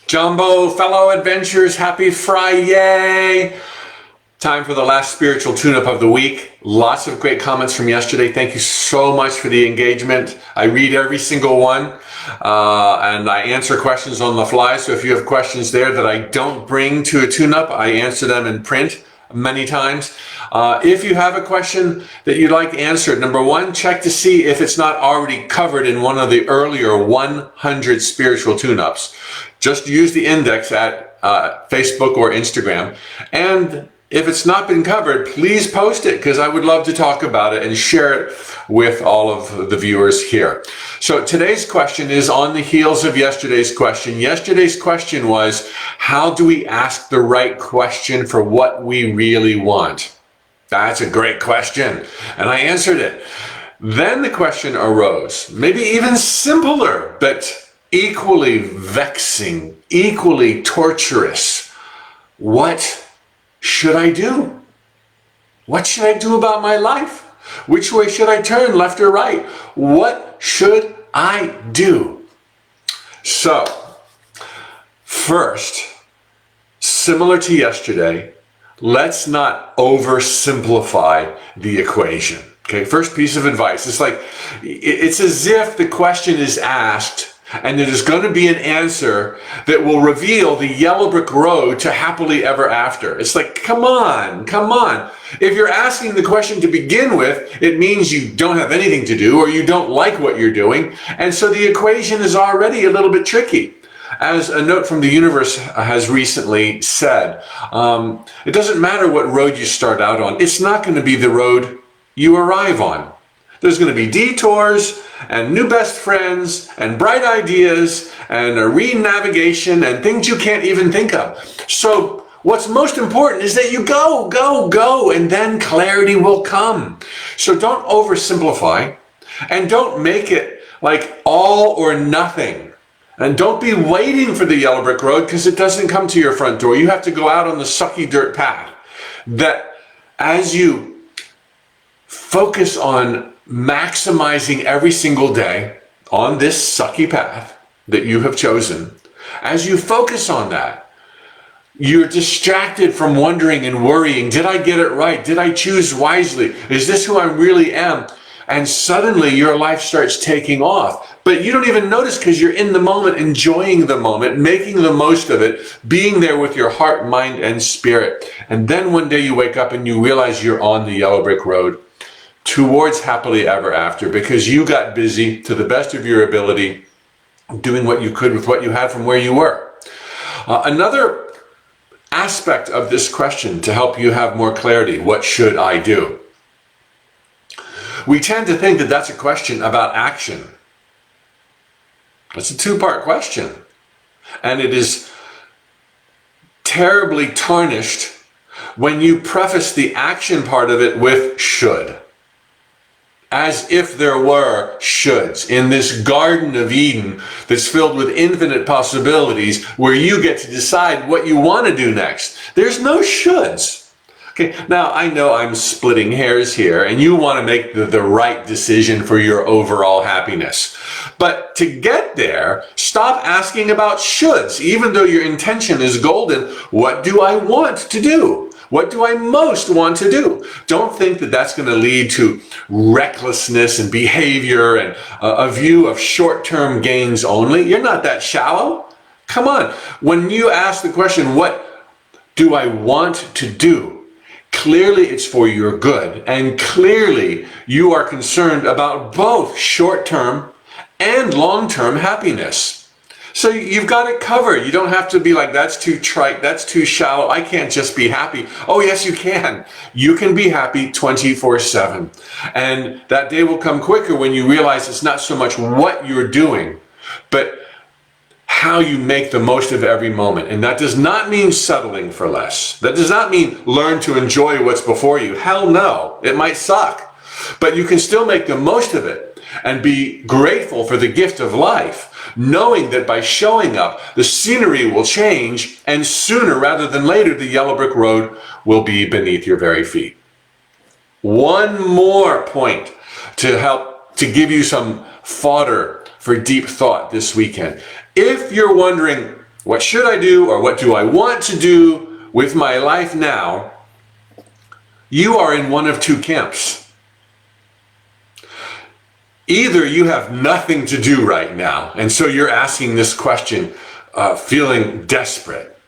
Jumbo, fellow adventurers, happy Friday. Time for the last spiritual tune-up of the week. Lots of great comments from yesterday. Thank you so much for the engagement. I read every single one, and I answer questions on the fly. So if you have questions there that I don't bring to a tune-up, I answer them in print many times. If you have a question that you'd like answered, number one, check to see if it's not already covered in one of the earlier 100 spiritual tune-ups. Just use the index at Facebook or Instagram. And if it's not been covered, please post it, because I would love to talk about it and share it with all of the viewers here. So today's question is on the heels of yesterday's question. Yesterday's question was, how do we ask the right question for what we really want? That's a great question, and I answered it. Then the question arose, maybe even simpler, but equally vexing, equally torturous. What should I do? What should I do about my life? Which way should I turn, left or right? What should I do? So, first, similar to yesterday, let's not oversimplify the equation. Okay, first piece of advice. It's as if the question is asked and there's going to be an answer that will reveal the yellow brick road to happily ever after. It's like, come on. If you're asking the question to begin with, it means you don't have anything to do or you don't like what you're doing. And so the equation is already a little bit tricky. As a note from the universe has recently said, it doesn't matter what road you start out on. It's not going to be the road you arrive on. There's going to be detours and new best friends and bright ideas and a re-navigation and things you can't even think of. So what's most important is that you go, and then clarity will come. So don't oversimplify and don't make it like all or nothing. And don't be waiting for the yellow brick road, because it doesn't come to your front door. You have to go out on the sucky dirt path. That as you focus on maximizing every single day on this sucky path that you have chosen, as you focus on that, you're distracted from wondering and worrying, did I get it right? Did I choose wisely? Is this who I really am? And suddenly your life starts taking off. But you don't even notice, because you're in the moment, enjoying the moment, making the most of it, being there with your heart, mind, and spirit. And then one day you wake up and you realize you're on the yellow brick road towards happily ever after, because you got busy to the best of your ability, doing what you could with what you had from where you were. Another aspect of this question to help you have more clarity, what should I do? We tend to think that that's a question about action. It's a two-part question. And it is terribly tarnished when you preface the action part of it with should. As if there were shoulds in this Garden of Eden that's filled with infinite possibilities, where you get to decide what you want to do next. There's no shoulds. Okay, now I know I'm splitting hairs here, and you want to make the right decision for your overall happiness. But to get there, stop asking about shoulds. Even though your intention is golden, what do I want to do? What do I most want to do? Don't think that that's going to lead to recklessness and behavior and a view of short-term gains only. You're not that shallow. Come on. When you ask the question, what do I want to do? Clearly it's for your good. And clearly you are concerned about both short-term and long-term happiness. So you've got it covered. You don't have to be like, that's too trite, that's too shallow, I can't just be happy. Oh yes, you can. You can be happy 24/7. And that day will come quicker when you realize it's not so much what you're doing, but how you make the most of every moment. And that does not mean settling for less. That does not mean learn to enjoy what's before you. Hell no, it might suck. But you can still make the most of it and be grateful for the gift of life, knowing that by showing up, the scenery will change, and sooner rather than later, the yellow brick road will be beneath your very feet. One more point to help to give you some fodder for deep thought this weekend. If you're wondering what should I do or what do I want to do with my life now, you are in one of two camps. Either you have nothing to do right now, and so you're asking this question feeling desperate.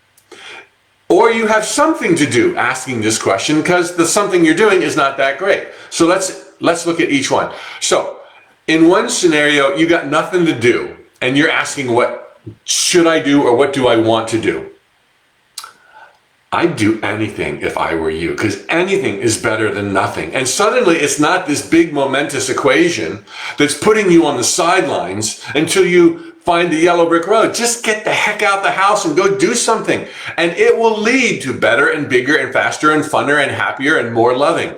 Or you have something to do asking this question because the something you're doing is not that great. So let's look at each one. So in one scenario, you got nothing to do and you're asking what should I do or what do I want to do? I'd do anything if I were you, because anything is better than nothing. And suddenly it's not this big momentous equation that's putting you on the sidelines until you find the yellow brick road. Just get the heck out the house and go do something. And it will lead to better and bigger and faster and funner and happier and more loving.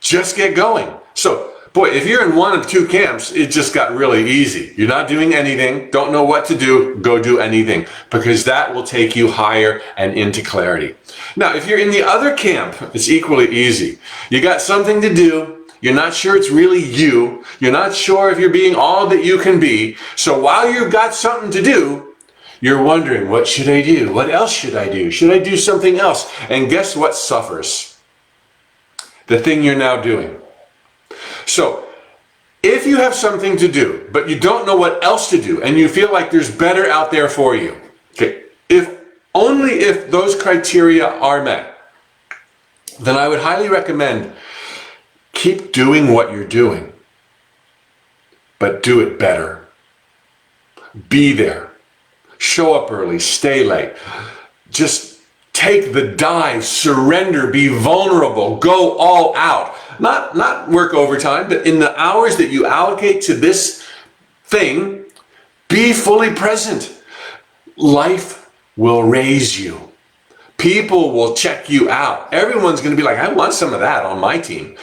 Just get going. So, boy, if you're in one of two camps, it just got really easy. You're not doing anything, don't know what to do, go do anything, because that will take you higher and into clarity. Now, if you're in the other camp, it's equally easy. You got something to do, you're not sure it's really you, you're not sure if you're being all that you can be, so while you've got something to do, you're wondering, what should I do? What else should I do? Should I do something else? And guess what suffers? The thing you're now doing. So, if you have something to do, but you don't know what else to do, and you feel like there's better out there for you, okay, only if those criteria are met, then I would highly recommend keep doing what you're doing, but do it better. Be there. Show up early, stay late. Just take the dive, surrender, be vulnerable, go all out. Not work overtime, but in the hours that you allocate to this thing, be fully present. Life will raise you. People will check you out. Everyone's going to be like, I want some of that on my team.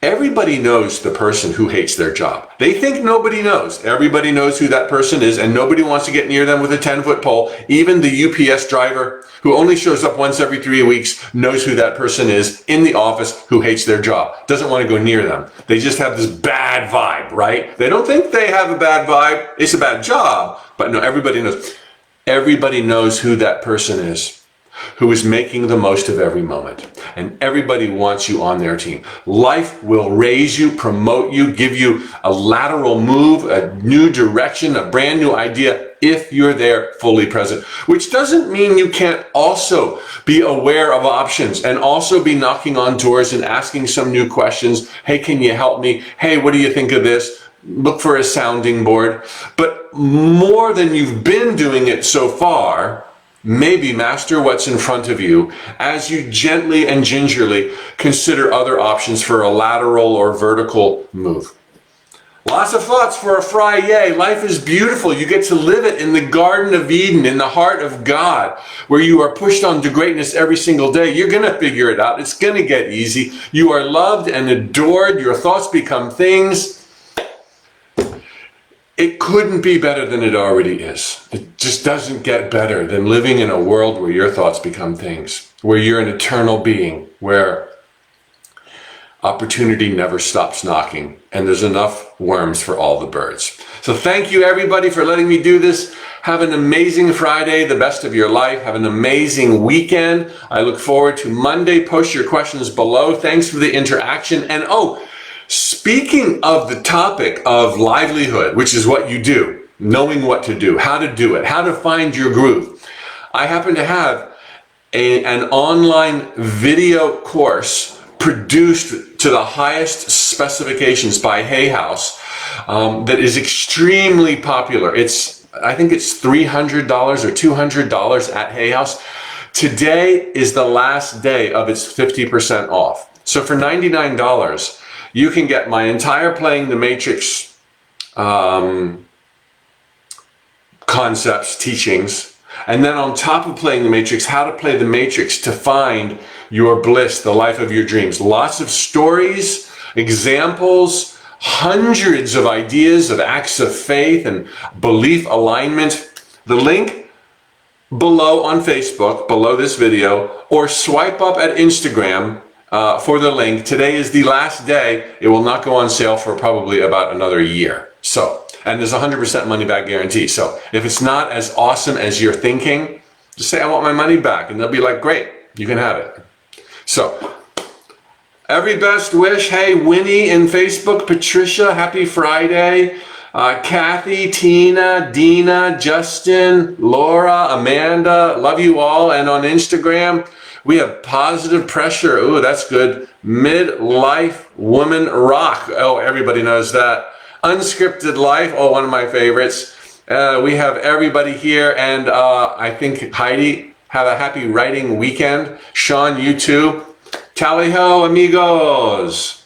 Everybody knows the person who hates their job. They think nobody knows. Everybody knows who that person is, and nobody wants to get near them with a 10-foot pole. Even the UPS driver who only shows up once every 3 weeks knows who that person is in the office who hates their job. Doesn't want to go near them. They just have this bad vibe, right? They don't think they have a bad vibe. It's a bad job. But no, everybody knows. Everybody knows who that person is, who is making the most of every moment. And everybody wants you on their team. Life will raise you, promote you, give you a lateral move, a new direction, a brand new idea, if you're there fully present. Which doesn't mean you can't also be aware of options and also be knocking on doors and asking some new questions. Hey, can you help me? Hey, what do you think of this? Look for a sounding board. But more than you've been doing it so far, maybe master what's in front of you as you gently and gingerly consider other options for a lateral or vertical move. Lots of thoughts for a Friday. Life is beautiful. You get to live it in the Garden of Eden, in the heart of God, where you are pushed on to greatness every single day. You're going to figure it out. It's going to get easy. You are loved and adored. Your thoughts become things. It couldn't be better than it already is. It just doesn't get better than living in a world where your thoughts become things, where you're an eternal being, where opportunity never stops knocking, and there's enough worms for all the birds. So thank you, everybody, for letting me do this. Have an amazing Friday, the best of your life. Have an amazing weekend. I look forward to Monday. Post your questions below. Thanks for the interaction. And speaking of the topic of livelihood, which is what you do, knowing what to do, how to do it, how to find your groove, I happen to have an online video course produced to the highest specifications by Hay House that is extremely popular. I think it's $300 or $200 at Hay House. Today is the last day of its 50% off. So for $99, you can get my entire Playing the Matrix concepts, teachings, and then on top of Playing the Matrix, how to play the Matrix to find your bliss, the life of your dreams. Lots of stories, examples, hundreds of ideas of acts of faith and belief alignment. The link below on Facebook, below this video, or swipe up at Instagram for the link. Today is the last day. It will not go on sale for probably about another year. So, and there's 100% money back guarantee. So if it's not as awesome as you're thinking, Just say, I want my money back. And they'll be like, great, you can have it. So, every best wish. Hey, Winnie in Facebook, Patricia, happy Friday. Kathy, Tina, Dina, Justin, Laura, Amanda, love you all. And on Instagram, we have Positive Pressure. Ooh, that's good. Midlife Woman Rock. Oh, everybody knows that. Unscripted Life. Oh, one of my favorites. We have everybody here. And I think Heidi, have a happy writing weekend. Sean, you too. Tally ho, amigos.